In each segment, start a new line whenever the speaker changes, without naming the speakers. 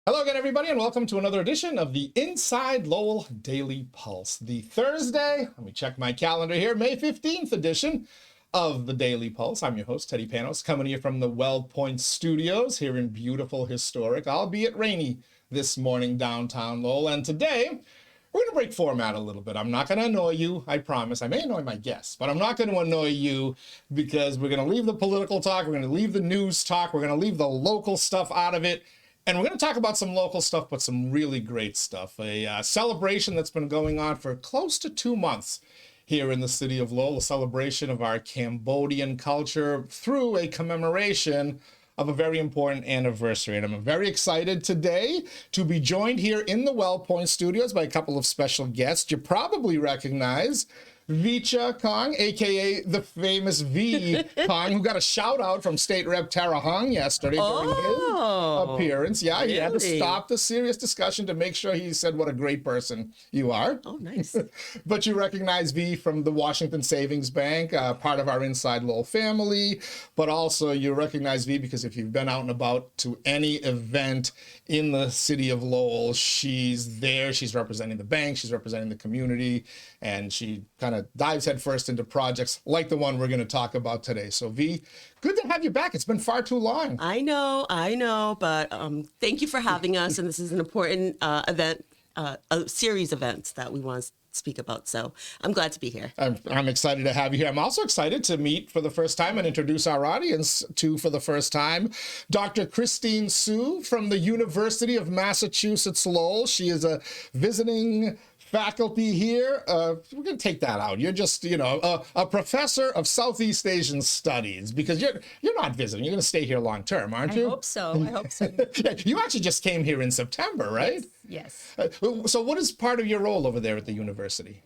Hello again, everybody, and welcome to another edition of the Inside Lowell Daily Pulse. The Thursday, let me check my calendar here, May 15th edition of the Daily Pulse. I'm your host, Teddy Panos, coming to you from the Well Point Studios here in beautiful, historic, albeit rainy this morning, downtown Lowell. And today, we're going to break format a little bit. I'm not going to annoy you, I promise. I may annoy my guests, but I'm not going to annoy you because we're going to leave the political talk, we're going to leave the news talk, we're going to leave the local stuff out of it. And we're going to talk about some local stuff, but some really great stuff. A celebration that's been going on for close to 2 months here in the city of Lowell, a celebration of our Cambodian culture through a commemoration of a very important anniversary. And I'm very excited today to be joined here in the Well Point Studios by a couple of special guests. You probably recognize 𝐃𝐚𝐢𝐥𝐲, aka the famous 𝐕𝐢𝐜𝐡𝐭, who got a shout out from State Rep Tara Hung yesterday during his appearance. Yeah, he had to stop the serious discussion to make sure he said what a great person you are.
Oh, nice.
But you recognize V from the Washington Savings Bank, part of our Inside Lowell family. But also you recognize V because if you've been out and about to any event in the city of Lowell, she's there. She's representing the bank. She's representing the community. And she kind of dives headfirst into projects like the one we're going to talk about today. So V, good to have you back. It's been far too long.
I know, but thank you for having us. And this is an important event, a series of events that we want to speak about. So I'm glad to be here.
I'm excited to have you here. I'm also excited to meet for the first time and introduce our audience to, for the first time, Dr. Christine Hsu from the University of Massachusetts Lowell. She is a visiting faculty here. We're going to take that out. You're just, a professor of Southeast Asian studies because you're not visiting. You're going to stay here long term, aren't you?
I hope so.
Yeah, you actually just came here in September, right?
Yes.
So what is part of your role over there at the university?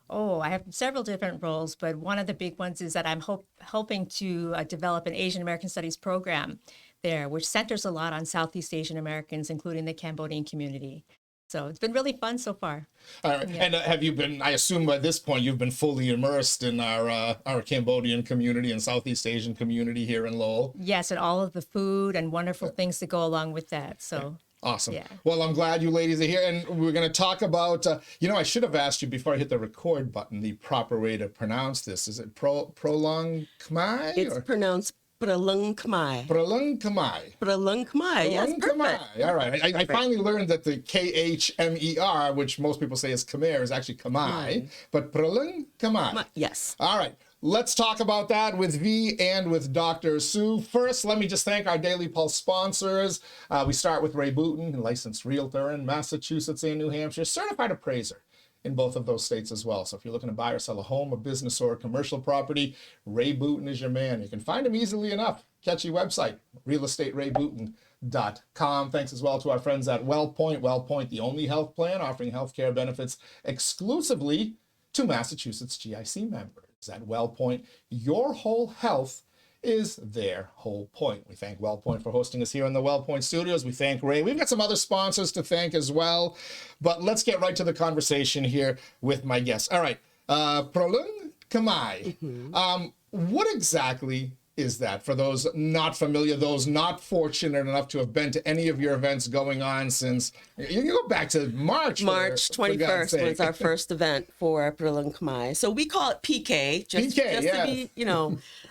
Oh, I have several different roles, but one of the big ones is that I'm helping to develop an Asian American Studies program there, which centers a lot on Southeast Asian Americans, including the Cambodian community. So it's been really fun so far.
All right. Yeah. And have you been, I assume by this point, you've been fully immersed in our Cambodian community and Southeast Asian community here in Lowell?
Yes, and all of the food and wonderful things that go along with that. So.
Awesome.
Yeah.
Well, I'm glad you ladies are here. And we're going to talk about, I should have asked you before I hit the record button, the proper way to pronounce this. Is it Proleung Khmer?
It's pronounced Proleung Khmer.
Proleung Khmer.
Proleung Khmer, yes, perfect.
All right. I finally learned that the 𝐾𝐚𝐢𝐥𝐲, which most people say is Khmer, is actually Khmer, but Proleung Khmer.
Yes.
All right. Let's talk about that with V and with Dr. Hsu. First, let me just thank our Daily Pulse sponsors. We start with Ray Booten, licensed realtor in Massachusetts and New Hampshire, certified appraiser in both of those states as well. So if you're looking to buy or sell a home, a business, or a commercial property, Ray Booten is your man. You can find him easily enough. Catchy website, realestaterayBooten.com. Thanks as well to our friends at Well Point. Well Point, the only health plan offering healthcare benefits exclusively to Massachusetts GIC members. At Well Point, your whole health is their whole point. We thank Well Point for hosting us here in the Well Point Studios. We thank Ray. We've got some other sponsors to thank as well, but let's get right to the conversation here with my guests. All right, Proleung Khmer. What exactly is that for those not familiar, those not fortunate enough to have been to any of your events going on since, you go back to March
21st was our first event for Proleung Khmer. So we call it PK, just to be,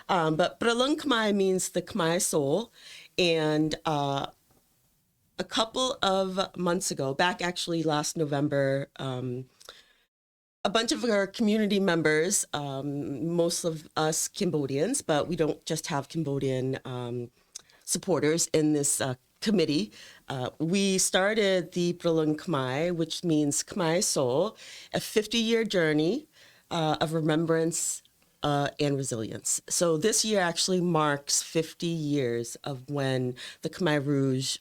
but Proleung Khmer means the Khmer soul. And a couple of months ago, back actually last November, a bunch of our community members, most of us Cambodians, but we don't just have Cambodian supporters in this committee. We started the Proleung Khmer, which means Khmer soul, a 50-year journey of remembrance and resilience. So this year actually marks 50 years of when the Khmer Rouge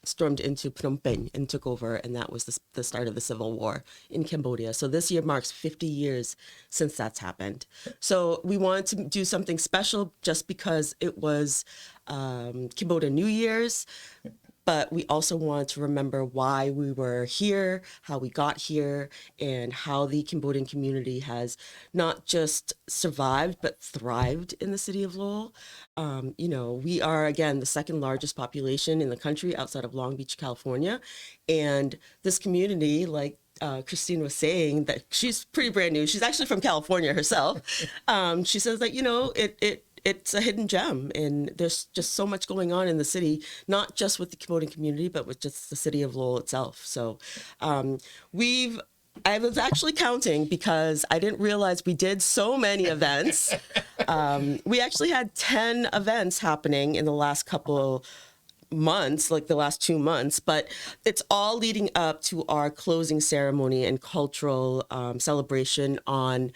stormed into Phnom Penh and took over, and that was the start of the civil war in Cambodia. So this year marks 50 years since that's happened. So we wanted to do something special just because it was Cambodian New Year's. but we also want to remember why we were here, how we got here, and how the Cambodian community has not just survived, but thrived in the city of Lowell. We are, again, the second largest population in the country outside of Long Beach, California. And this community, like Christine was saying, that she's pretty brand new. She's actually from California herself. She says that, it's a hidden gem, and there's just so much going on in the city, not just with the Cambodian community, but with just the city of Lowell itself. So I was actually counting because I didn't realize we did so many events. We actually had 10 events happening in the last couple months, like the last 2 months, but it's all leading up to our closing ceremony and cultural celebration on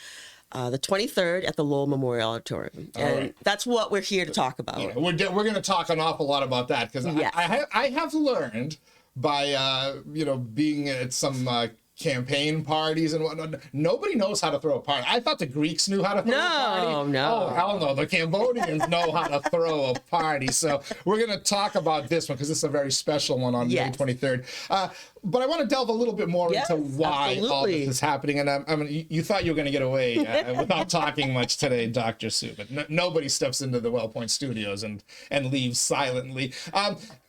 the 23rd at the Lowell Memorial Auditorium. And that's what we're here to talk about.
Yeah, we're going to talk an awful lot about that, because I have learned by, being at some campaign parties and whatnot, nobody knows how to throw a party. I thought the Greeks knew how to throw a party.
No.
Oh, hell no. The Cambodians know how to throw a party. So we're going to talk about this one because this is a very special one on May 23rd. But I want to delve a little bit more into why all this is happening. And you thought you were going to get away without talking much today, Dr. Sue, but nobody steps into the WellPoint studios and leaves silently.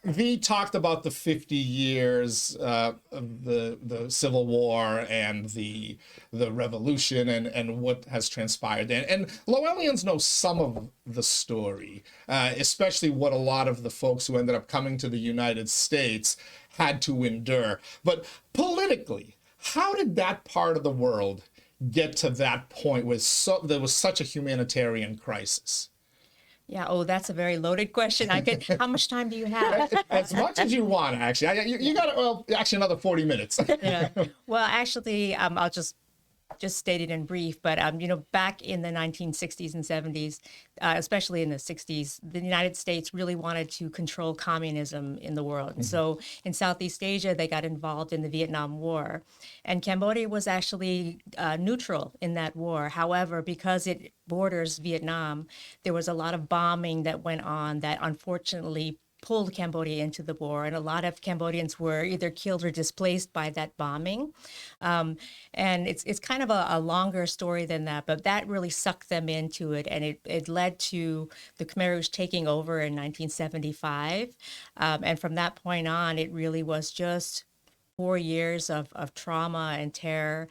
V talked about the 50 years of the Civil War and the revolution and what has transpired then. And Lowellians know some of the story, especially what a lot of the folks who ended up coming to the United States had to endure. But politically, how did that part of the world get to that point where there was such a humanitarian crisis?
Yeah. Oh, that's a very loaded question. How much time do you have?
As much as you want, actually. You got actually another 40 minutes.
Yeah. Well, actually, I'll just state it in brief, but back in the 1960s and 70s, especially in the 60s, the United States really wanted to control communism in the world. And so in Southeast Asia, they got involved in the Vietnam War, and Cambodia was actually neutral in that war. However, because it borders Vietnam, there was a lot of bombing that went on that unfortunately pulled Cambodia into the war, and a lot of Cambodians were either killed or displaced by that bombing. And it's kind of a longer story than that, but that really sucked them into it, and it led to the Khmer Rouge taking over in 1975. And from that point on, it really was just 4 years of trauma and terror.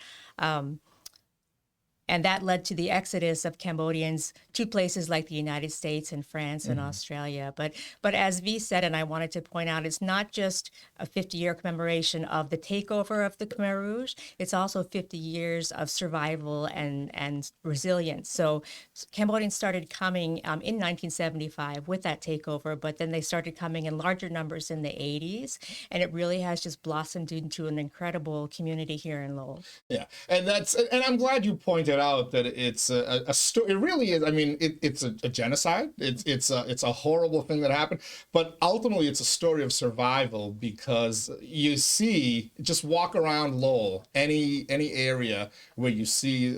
And that led to the exodus of Cambodians to places like the United States and France and Australia. But as V said, and I wanted to point out, it's not just a 50-year commemoration of the takeover of the Khmer Rouge. It's also 50 years of survival and resilience. So Cambodians started coming in 1975 with that takeover, but then they started coming in larger numbers in the 80s. And it really has just blossomed into an incredible community here in Lowell.
Yeah, and I'm glad you pointed out that it's a story. It really is. I mean, it's a genocide. It's a horrible thing that happened, but ultimately it's a story of survival, because you see, just walk around Lowell, any area where you see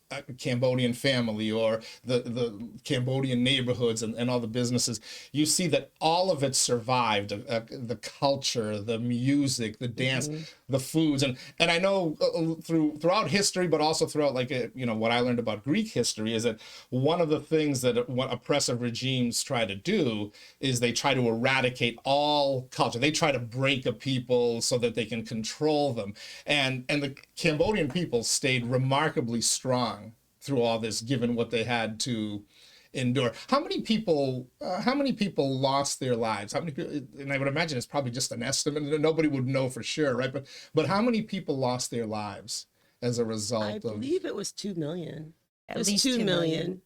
a Cambodian family or the Cambodian neighborhoods and all the businesses, you see that all of it survived. The culture, the music, the dance, the foods, and I know throughout history, but also throughout what I learned about Greek history is that one of the things that what oppressive regimes try to do is they try to eradicate all culture. They try to break a people so that they can control them, and the Cambodian people stayed remarkably strong through all this, given what they had to endure. How many people lost their lives? How many people? And I would imagine it's probably just an estimate. Nobody would know for sure, right? But how many people lost their lives as a result
I believe it was 2 million.
At least 2 million.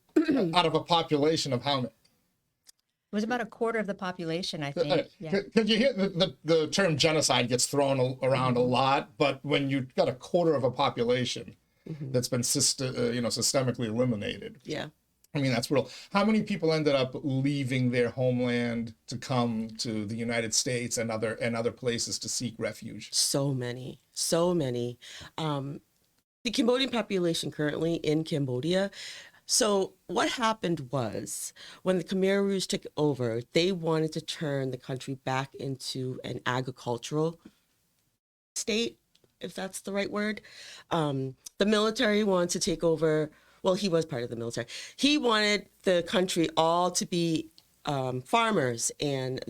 Out of a population of how many?
It was about a quarter of the population, I think.
Because you hear the term genocide gets thrown around a lot, but when you've got a quarter of a population that's been systemically eliminated.
Yeah.
I mean, that's real. How many people ended up leaving their homeland to come to the United States and other places to seek refuge?
So many. The Cambodian population currently in Cambodia So what happened was when the Khmer Rouge took over, they wanted to turn the country back into an agricultural state, if that's the right word. The military wanted to take over. Well, he was part of the military. He wanted the country all to be farmers, and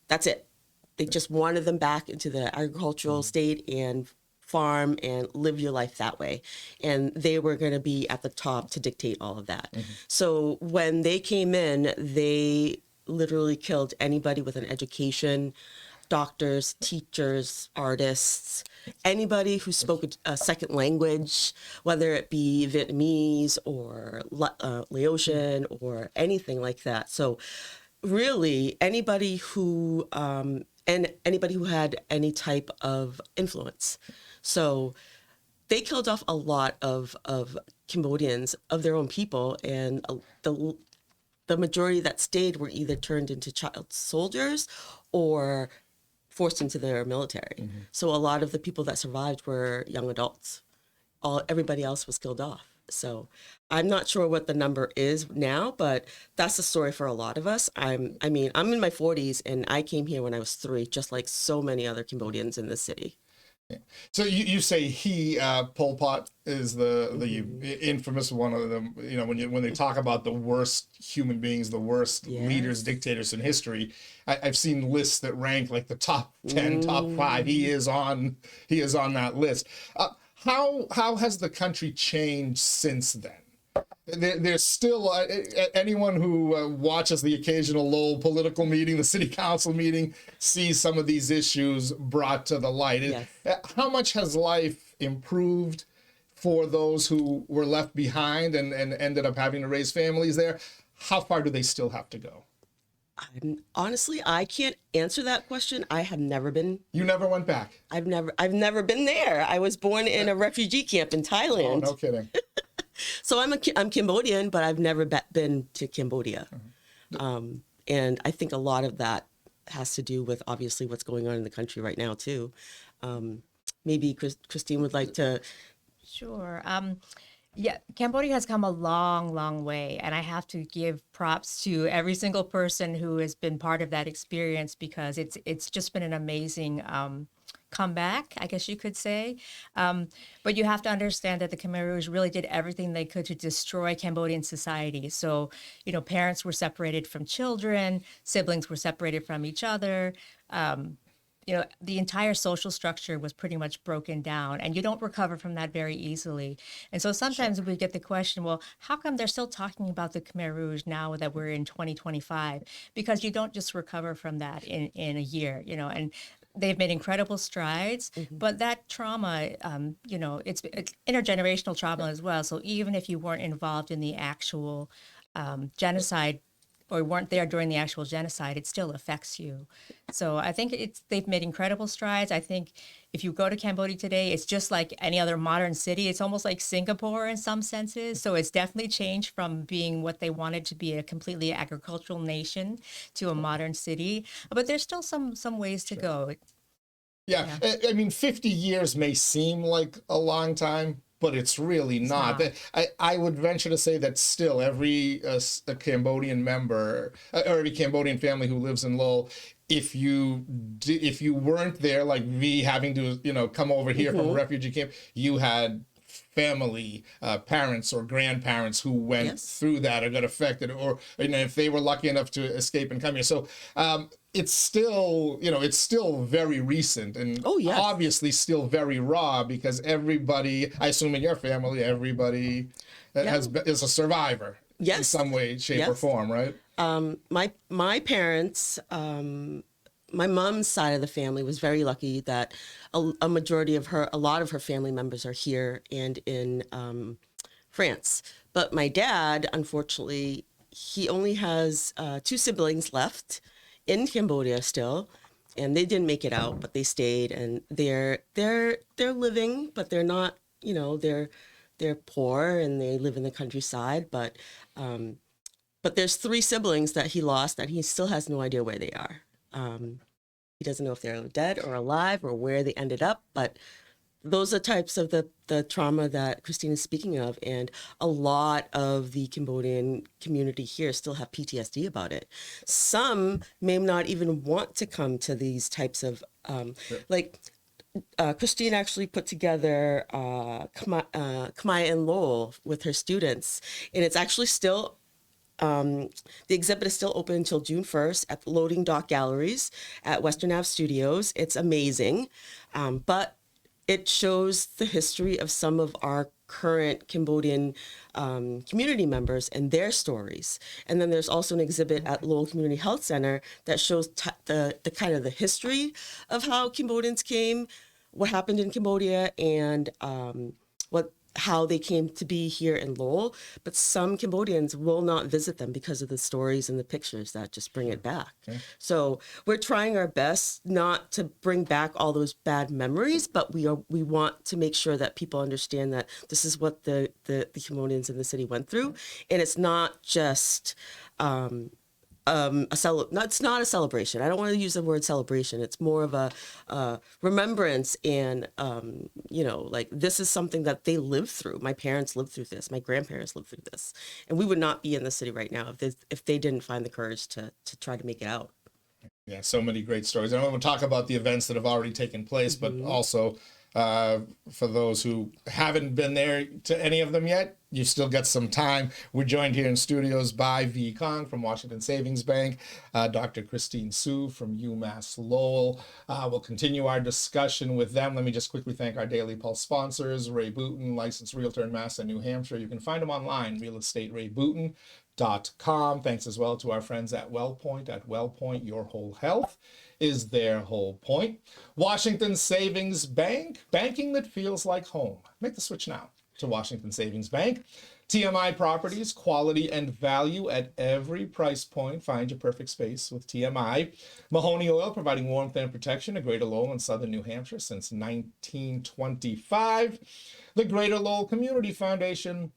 that's it. They just wanted them back into the agricultural state and farm and live your life that way. And they were going to be at the top to dictate all of that. So when they came in, they literally killed anybody with an education, doctors, teachers, artists, anybody who spoke a second language, whether it be Vietnamese or Laotian or anything like that. So really anybody who had any type of influence. So they killed off a lot of Cambodians, of their own people, and the majority that stayed were either turned into child soldiers or forced into their military. So a lot of the people that survived were young adults. Everybody else was killed off. So I'm not sure what the number is now, but that's the story for a lot of us. I'm in my 40s, and I came here when I was 3, just like so many other Cambodians in the city.
Yeah. So you say Pol Pot is the infamous one of them. You know, when they talk about the worst human beings, the worst leaders, dictators in history, I've seen lists that rank like the top 10, top 5. He is on that list. How has the country changed since then? There's still anyone who watches the occasional Lowell political meeting, the city council meeting, sees some of these issues brought to the light.
Yes.
How much has life improved for those who were left behind and ended up having to raise families there? How far do they still have to go?
Honestly, I can't answer that question. I have never been.
You never went back?
I've never been there. I was born in a refugee camp in Thailand.
Oh, no kidding.
So I'm Cambodian, but I've never been to Cambodia. And I think a lot of that has to do with obviously what's going on in the country right now too. Maybe Christine would like to.
Sure. Yeah, Cambodia has come a long, long way, and I have to give props to every single person who has been part of that experience, because it's just been an amazing comeback, I guess you could say. But you have to understand that the Khmer Rouge really did everything they could to destroy Cambodian society. So, parents were separated from children, siblings were separated from each other. The entire social structure was pretty much broken down, and you don't recover from that very easily. And so sometimes we get the question, well, how come they're still talking about the Khmer Rouge now that we're in 2025? Because you don't just recover from that in a year, and they've made incredible strides, but that trauma, it's intergenerational trauma as well. So even if you weren't involved in the actual genocide, or weren't there during the actual genocide, it still affects you. So I think they've made incredible strides. I think if you go to Cambodia today, it's just like any other modern city. It's almost like Singapore in some senses. So it's definitely changed from being what they wanted to be, a completely agricultural nation, to a modern city. But there's still some ways to go.
Yeah, 50 years may seem like a long time, but it's really not. I would venture to say that still every a Cambodian member or every Cambodian family who lives in Lowell, if you weren't there, like me having to come over here from a refugee camp, you had family, parents or grandparents who went through that or got affected, or if they were lucky enough to escape and come here. So it's still, it's still very recent and obviously still very raw, because everybody, I assume in your family, everybody is a survivor in some way, shape, or form, right?
My parents, my mom's side of the family was very lucky that a lot of her family members are here and in France. But my dad, unfortunately, he only has 2 siblings left in Cambodia still, and they didn't make it out, but they stayed, and they're living, but they're not, they're poor and they live in the countryside. But there's 3 siblings that he lost that he still has no idea where they are. He doesn't know if they're dead or alive or where they ended up, but those are types of the trauma that Christine is speaking of, and a lot of the Cambodian community here still have PTSD about it. Some may not even want to come to these types of like. Christine actually put together 𝐃𝐚𝐢𝐥𝐲 Lowell with her students, and it's actually still, the exhibit is still open until June 1st at the Loading Dock Galleries at Western Ave Studios. It's amazing, but it shows the history of some of our current Cambodian community members and their stories. And then there's also an exhibit at Lowell Community Health Center that shows the kind of the history of how Cambodians came, what happened in Cambodia, and how they came to be here in Lowell. But some Cambodians will not visit them because of the stories and the pictures that just bring it back. Okay. So we're trying our best not to bring back all those bad memories, but we want to make sure that people understand that this is what the Cambodians in the city went through, and it's not just it's not a celebration. I don't want to use the word celebration. It's more of a remembrance, and like, this is something that they lived through. My parents lived through this. My grandparents lived through this, and we would not be in the city right now if they didn't find the courage to try to make it out.
Yeah, so many great stories. And I want to talk about the events that have already taken place, but also for those who haven't been there to any of them yet, you still get some time. We're joined here in studios by 𝐕𝐢𝐜𝐿 from Washington Savings Bank, Dr. Christine Sue from UMass Lowell. We'll continue our discussion with them. Let me just quickly thank our Daily Pulse sponsors, Ray Booten, licensed realtor in Mass and New Hampshire. You can find them online, realestaterayBooten.com. Thanks as well to our friends at WellPoint. At WellPoint, your whole health is their whole point. Washington Savings Bank, banking that feels like home. Make the switch now to Washington Savings Bank. TMI Properties, quality and value at every price point. Find your perfect space with TMI. Mahoney Oil, providing warmth and protection to Greater Lowell and Southern New Hampshire since 1925. The Greater Lowell Community Foundation,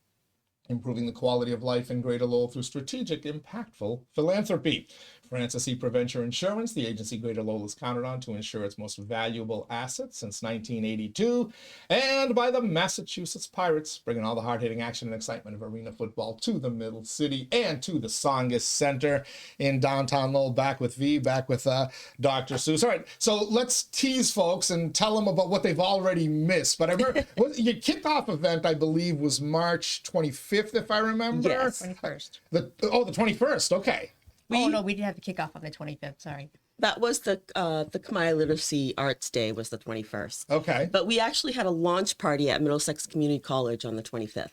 improving the quality of life in Greater Lowell through strategic, impactful philanthropy. Francis E. Preventure Insurance, the agency Greater Lowell is counted on to insure its most valuable assets since 1982. And by the Massachusetts Pirates, bringing all the hard-hitting action and excitement of arena football to the Middle City and to the Tsongas Center in downtown Lowell. Back with Dr. Seuss. All right, so let's tease folks and tell them about what they've already missed. But I remember your kickoff event, I believe, was March 25th, if I remember.
Yes, 21st.
The 21st, okay.
No, we didn't have the kickoff on the 25th, sorry.
That was the Khmer Literacy Arts Day was the 21st.
Okay.
But we actually had a launch party at Middlesex Community College on the 25th.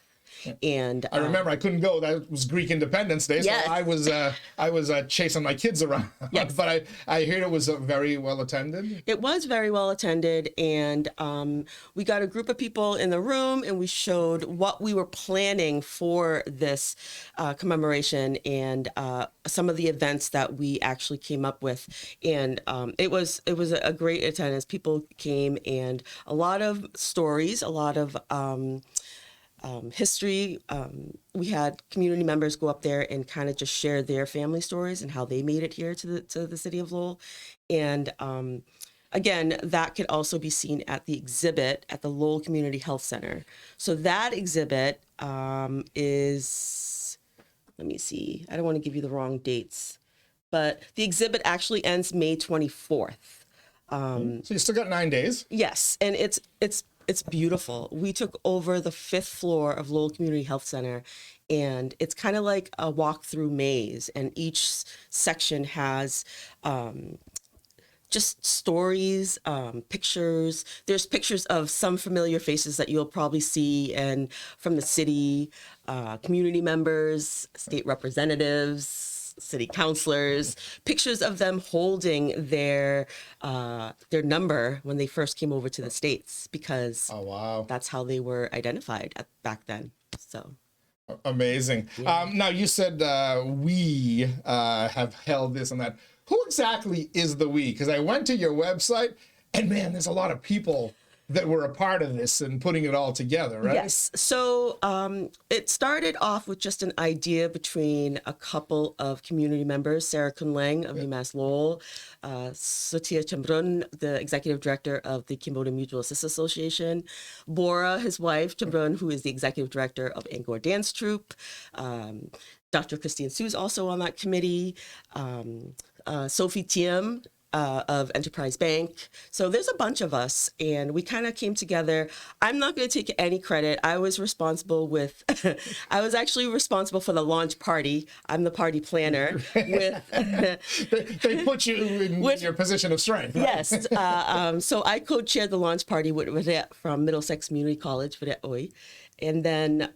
And
I remember I couldn't go. That was Greek Independence Day, so
yes.
I was chasing my kids around. Yes. But I heard it was very well attended.
It was very well attended, and we got a group of people in the room, and we showed what we were planning for this commemoration and some of the events that we actually came up with. And it was a great attendance. People came, and a lot of stories, a lot of history. We had community members go up there and kind of just share their family stories and how they made it here to the city of Lowell. And again, that could also be seen at the exhibit at the Lowell Community Health Center. So that exhibit is, let me see, I don't want to give you the wrong dates, but the exhibit actually ends May 24th.
So you still got 9 days.
Yes, and it's beautiful. We took over the 5th floor of Lowell Community Health Center, and it's kind of like a walk-through maze, and each section has just stories, pictures. There's pictures of some familiar faces that you'll probably see and from the city, community members, state representatives, city councilors, pictures of them holding their number when they first came over to the States, because that's how they were identified back then. So
amazing. Yeah. Now you said we have held this and that. Who exactly is the we? Because I went to your website, and man, there's a lot of people that were a part of this and putting it all together, right?
Yes. So it started off with just an idea between a couple of community members, Sarah Kun-Lang of UMass Lowell, Sutia Chambrun, the executive director of the Cambodian Mutual Assistance Association, Bora, his wife, Chambrun, who is the executive director of Angkor Dance Troupe, Dr. Christine Su's also on that committee, Sophie Thiem, of Enterprise Bank. So there's a bunch of us, and we kind of came together. I'm not going to take any credit. I was responsible with, I was actually responsible for the launch party. I'm the party planner.
They put you in your position of strength. Right?
Yes. So I co-chaired the launch party with Vidette from Middlesex Community College, Vidette Oi. And then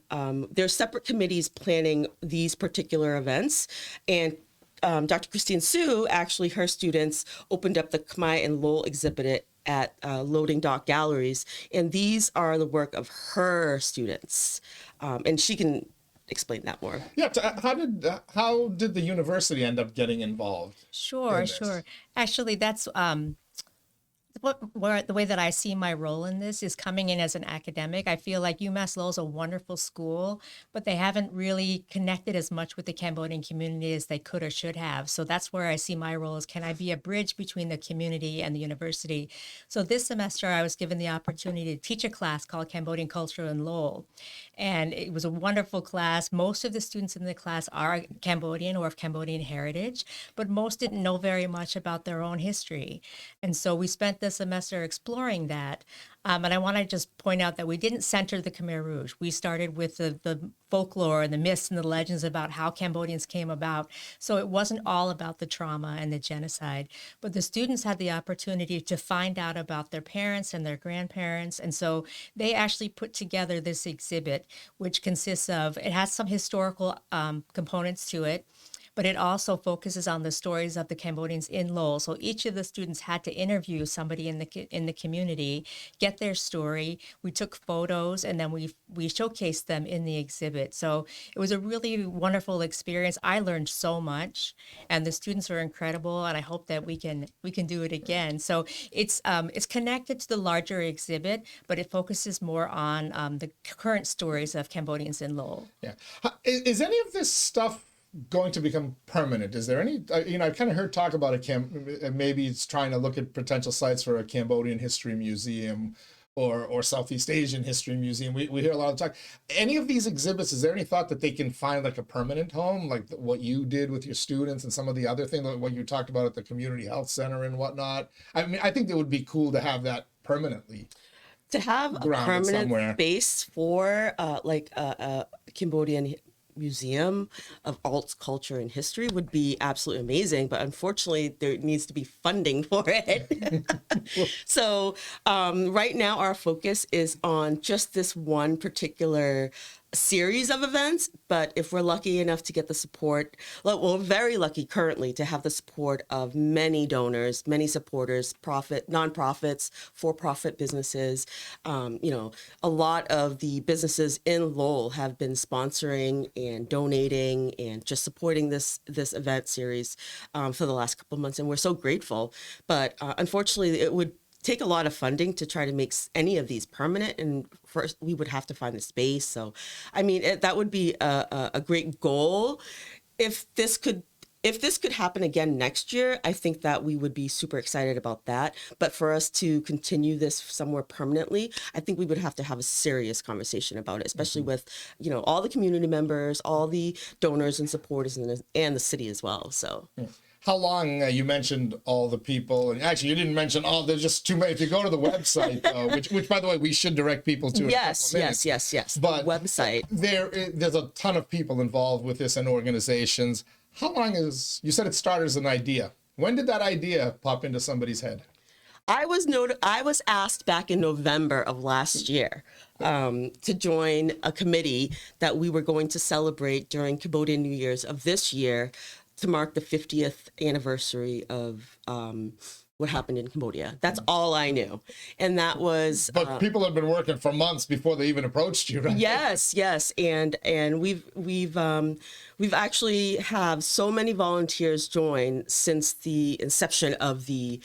there's separate committees planning these particular events. And Dr. Christine Su, actually, her students opened up the Khmer and Lowell exhibit at Loading Dock Galleries, and these are the work of her students, and she can explain that more.
Yeah, how did the university end up getting involved?
Sure. Actually, that's the way that I see my role in this is coming in as an academic. I feel like UMass Lowell is a wonderful school, but they haven't really connected as much with the Cambodian community as they could or should have. So that's where I see my role is, can I be a bridge between the community and the university? So this semester I was given the opportunity to teach a class called Cambodian Culture in Lowell. And it was a wonderful class. Most of the students in the class are Cambodian or of Cambodian heritage, but most didn't know very much about their own history. And so we spent the semester exploring that. And I want to just point out that we didn't center the Khmer Rouge. We started with the folklore and the myths and the legends about how Cambodians came about. So it wasn't all about the trauma and the genocide, but the students had the opportunity to find out about their parents and their grandparents. And so they actually put together this exhibit, which consists of, it has some historical components to it, but it also focuses on the stories of the Cambodians in Lowell. So each of the students had to interview somebody in the community, get their story. We took photos, and then we showcased them in the exhibit. So it was a really wonderful experience. I learned so much, and the students were incredible. And I hope that we can do it again. So it's connected to the larger exhibit, but it focuses more on the current stories of Cambodians in Lowell.
Yeah, is any of this stuff going to become permanent? Is there any, I've kind of heard talk about maybe it's trying to look at potential sites for a Cambodian history museum or Southeast Asian history museum. We hear a lot of talk. Any of these exhibits, is there any thought that they can find like a permanent home, like what you did with your students and some of the other things, like what you talked about at the community health center and whatnot? I mean, I think it would be cool to have that permanently.
To have a permanent space for like a Cambodian museum of arts, culture, and history would be absolutely amazing, but unfortunately there needs to be funding for it. So right now our focus is on just this one particular series of events, but if we're lucky enough to get the support, well, we're very lucky currently to have the support of many donors, many supporters, nonprofits, for-profit businesses. A lot of the businesses in Lowell have been sponsoring and donating and just supporting this event series for the last couple of months, and we're so grateful. But unfortunately, it would take a lot of funding to try to make any of these permanent, and first we would have to find the space. So, I mean, that would be a great goal. If this could happen again next year, I think that we would be super excited about that. But for us to continue this somewhere permanently, I think we would have to have a serious conversation about it, especially with, all the community members, all the donors and supporters, and the city as well. So.
Yeah. How long, you mentioned all the people, and actually you didn't mention all, there's just too many. If you go to the website, which by the way, we should direct people to.
Yes. But the website.
There's a ton of people involved with this and organizations. How long you said it started as an idea. When did that idea pop into somebody's head?
I was asked back in November of last year to join a committee that we were going to celebrate during Cambodian New Year's of this year, to mark the 50th anniversary of what happened in Cambodia. That's all I knew. And that was...
But people have been working for months before they even approached you, right?
Yes. And we've actually have so many volunteers join since the inception of the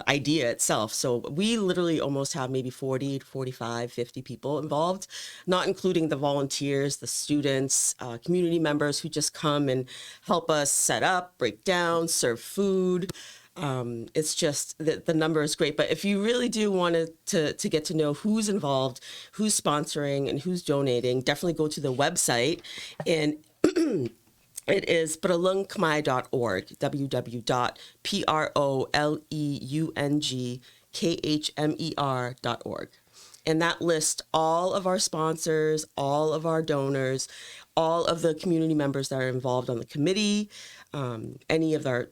idea itself. So we literally almost have maybe 40, 45, 50 people involved, not including the volunteers, the students, community members who just come and help us set up, break down, serve food. It's just the number is great. But if you really do want to get to know who's involved, who's sponsoring, and who's donating, definitely go to the website. And it is proleungkhmer.org, www.proleungkhmer.org. And that lists all of our sponsors, all of our donors, all of the community members that are involved on the committee, any of our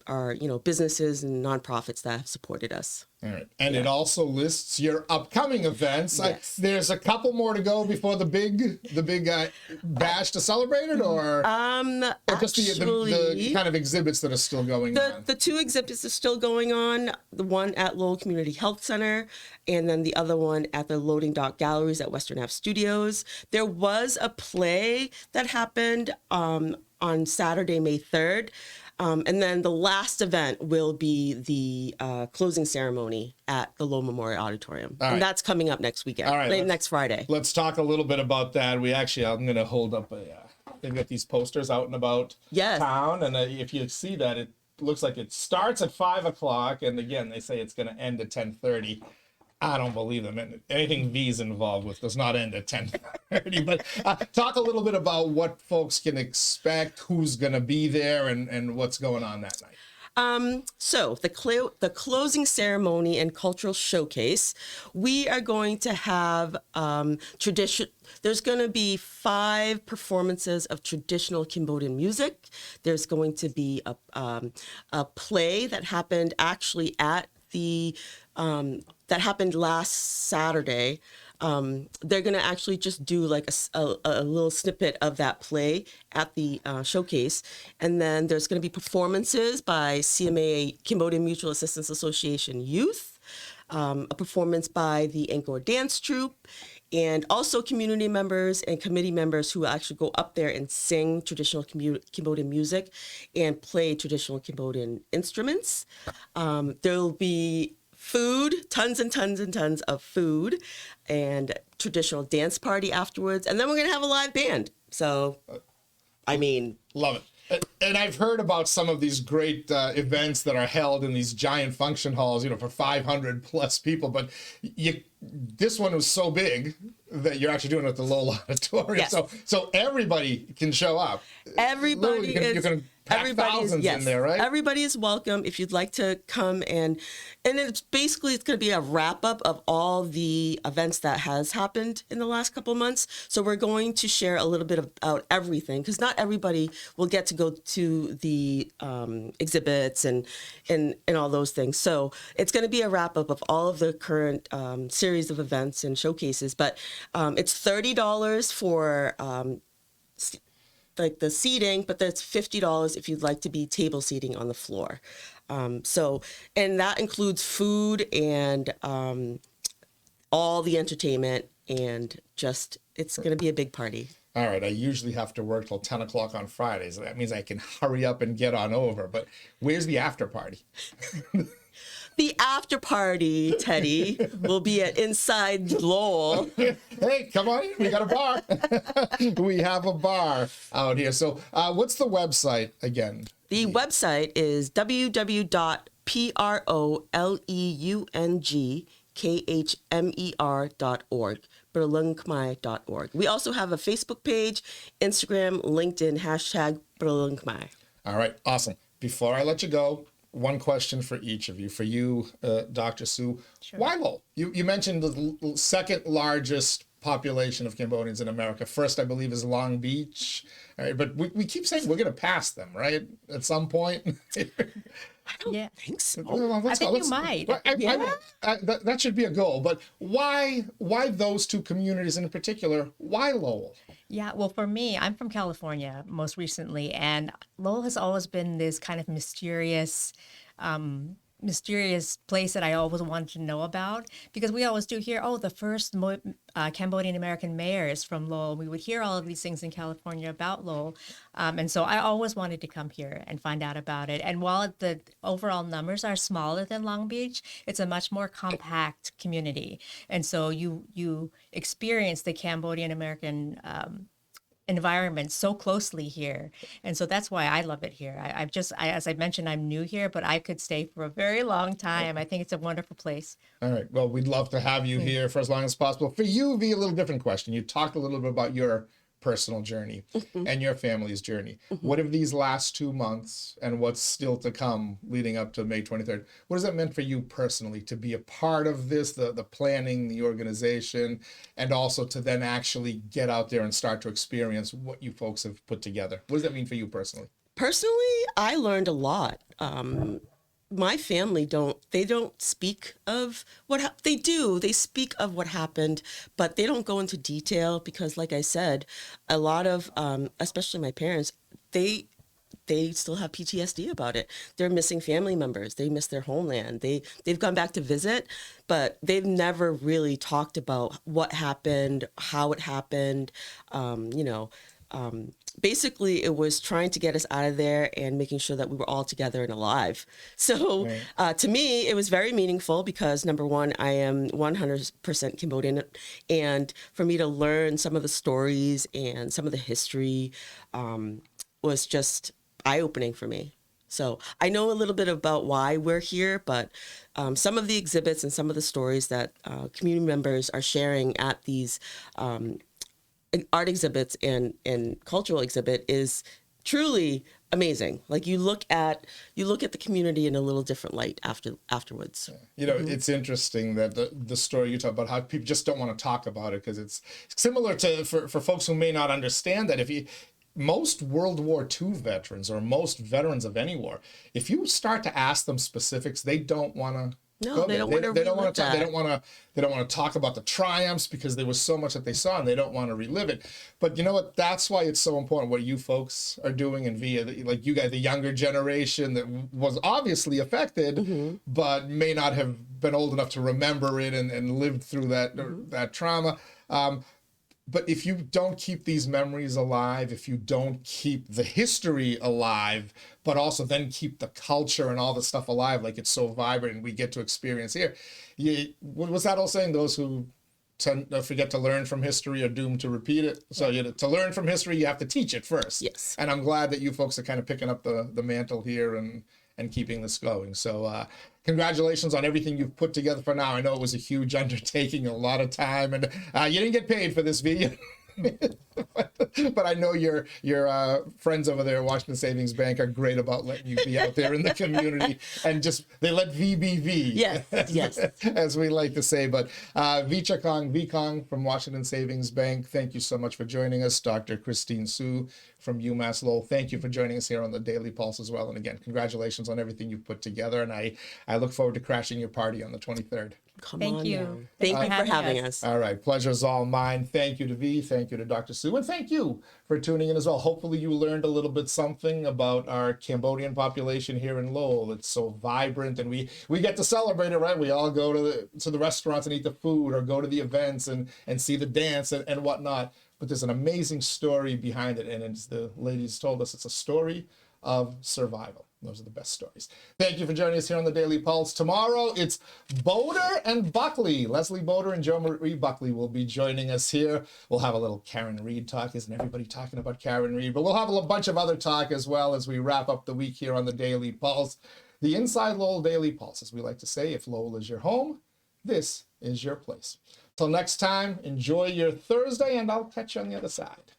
businesses and nonprofits that have supported us.
All right. And it also lists your upcoming events.
Yes.
There's a couple more to go before the big bash to celebrate it, or just the kind of exhibits that are still going on?
The two exhibits are still going on, the one at Lowell Community Health Center and then the other one at the Loading Dock Galleries at Western Ave Studios. There was a play that happened on Saturday, May 3rd. And then the last event will be the closing ceremony at the Lowell Memorial Auditorium. And that's coming up next weekend, next Friday.
Let's talk a little bit about that. I'm going to hold up they've got these posters out and about town. And if you see that, it looks like it starts at 5 o'clock. And again, they say it's going to end at 10:30. I don't believe them. Anything V's involved with does not end at 10:30. But talk a little bit about what folks can expect, who's going to be there, and what's going on that night.
So the closing ceremony and cultural showcase, we are going to have there's going to be 5 performances of traditional Cambodian music. There's going to be a play that happened actually at that happened last Saturday. They're going to actually just do like a little snippet of that play at the showcase. And then there's going to be performances by CMA, Cambodian Mutual Assistance Association Youth, a performance by the Angkor Dance Troupe, and also community members and committee members who will actually go up there and sing traditional Cambodian music and play traditional Cambodian instruments. There'll be food, tons and tons and tons of food, and traditional dance party afterwards. And then we're going to have a live band. So,
love it. And I've heard about some of these great events that are held in these giant function halls, for 500 plus people. But this one was so big that you're actually doing it at the Lowell Auditorium.
Yes.
So everybody can show up.
Everybody
you can pack thousands in there, right?
Everybody is welcome if you'd like to come, and it's going to be a wrap up of all the events that has happened in the last couple of months. So we're going to share a little bit about everything, because not everybody will get to go to the exhibits and all those things. So it's going to be a wrap up of all of the current series of events and showcases. But it's $30 for like the seating, but that's $50 if you'd like to be table seating on the floor. And that includes food and all the entertainment, and just, it's going to be a big party.
All right, I usually have to work till 10 o'clock on Fridays. That means I can hurry up and get on over. But where's the after party?
The after party, Teddy, will be at Inside Lowell.
Hey, come on in. We got a bar. We have a bar out here. So what's the website again?
The website is www.proleungkhmer.org, proleungkhmer.org. We also have a Facebook page, Instagram, LinkedIn, #Proleung Khmer.
All right, awesome. Before I let you go, one question for each of you. For you, Dr. Sue,
Sure.
Why Lowell? You mentioned the second largest population of Cambodians in America. First, I believe, is Long Beach. All right, but we keep saying we're going to pass them, right? At some point.
I don't think so.
I think you might.
That should be a goal. But why those two communities in particular? Why Lowell?
Yeah, well, for me, I'm from California most recently, and Lowell has always been this kind of mysterious, mysterious place that I always wanted to know about, because we always do hear, oh, the first Cambodian American mayor is from Lowell. We would hear all of these things in California about Lowell. And so I always wanted to come here and find out about it. And while the overall numbers are smaller than Long Beach, it's a much more compact community. And so you experience the Cambodian American environment so closely here, and so that's why I love it here. As I mentioned, I'm new here, but I could stay for a very long time. I think it's a wonderful place.
All right, well, we'd love to have you here for as long as possible. For you, be a little different question. You talked a little bit about your personal journey and your family's journey. What have these last 2 months and what's still to come leading up to May 23rd, what has that meant for you personally to be a part of this, the planning, the organization, and also to then actually get out there and start to experience what you folks have put together? What does that mean for you personally?
Personally, I learned a lot. My family don't speak of they do. They speak of what happened, but they don't go into detail because, like I said, a lot of, especially my parents, they still have PTSD about it. They're missing family members. They miss their homeland. They've gone back to visit, but they've never really talked about what happened, how it happened, basically, it was trying to get us out of there and making sure that we were all together and alive. So to me, it was very meaningful because, number one, I am 100% Cambodian. And for me to learn some of the stories and some of the history was just eye-opening for me. So I know a little bit about why we're here, but some of the exhibits and some of the stories that community members are sharing at these art exhibits and cultural exhibit is truly amazing. Like you look at the community in a little different light afterwards.
You know, it's interesting that the story you talk about, how people just don't want to talk about it because it's similar to for folks who may not understand that most World War II veterans or most veterans of any war, if you start to ask them specifics, they don't want to.
No, they don't want to. They don't want
to talk about the triumphs because there was so much that they saw, and they don't want to relive it. But you know what? That's why it's so important what you folks are doing, and like you guys, the younger generation that was obviously affected, but may not have been old enough to remember it and lived through that trauma. But if you don't keep these memories alive, if you don't keep the history alive, but also then keep the culture and all the stuff alive, like it's so vibrant and we get to experience here. What was that old saying? Those who forget to learn from history are doomed to repeat it. So to learn from history, you have to teach it first.
Yes.
And I'm glad that you folks are kind of picking up the mantle here and keeping this going. So congratulations on everything you've put together for now. I know it was a huge undertaking, a lot of time, and you didn't get paid for this video. But I know your friends over there at Washington Savings Bank are great about letting you be out there in the community and they let V be V.
Yes.
As we like to say. But 𝐕𝐢𝐜𝐿𝐷 from Washington Savings Bank, thank you so much for joining us. Dr. Christine Sue from UMass Lowell, thank you for joining us here on the Daily Pulse as well. And again, congratulations on everything you've put together. And I look forward to crashing your party on the 23rd.
Thank you.
Thank you for having us.
All right. Pleasure's all mine. Thank you to V. Thank you to Dr. Sue. And thank you for tuning in as well. Hopefully you learned a little bit something about our Cambodian population here in Lowell. It's so vibrant and we get to celebrate it, right? We all go to the restaurants and eat the food or go to the events and see the dance and whatnot. But there's an amazing story behind it. And as the ladies told us, it's a story of survival. Those are the best stories. Thank you for joining us here on the Daily Pulse. Tomorrow, it's Boder and Buckley. Leslie Boder and Joe Marie Buckley will be joining us here. We'll have a little Karen Reed talk. Isn't everybody talking about Karen Reed? But we'll have a bunch of other talk as well as we wrap up the week here on the Daily Pulse. The Inside Lowell Daily Pulse, as we like to say, if Lowell is your home, this is your place. Till next time, enjoy your Thursday, and I'll catch you on the other side.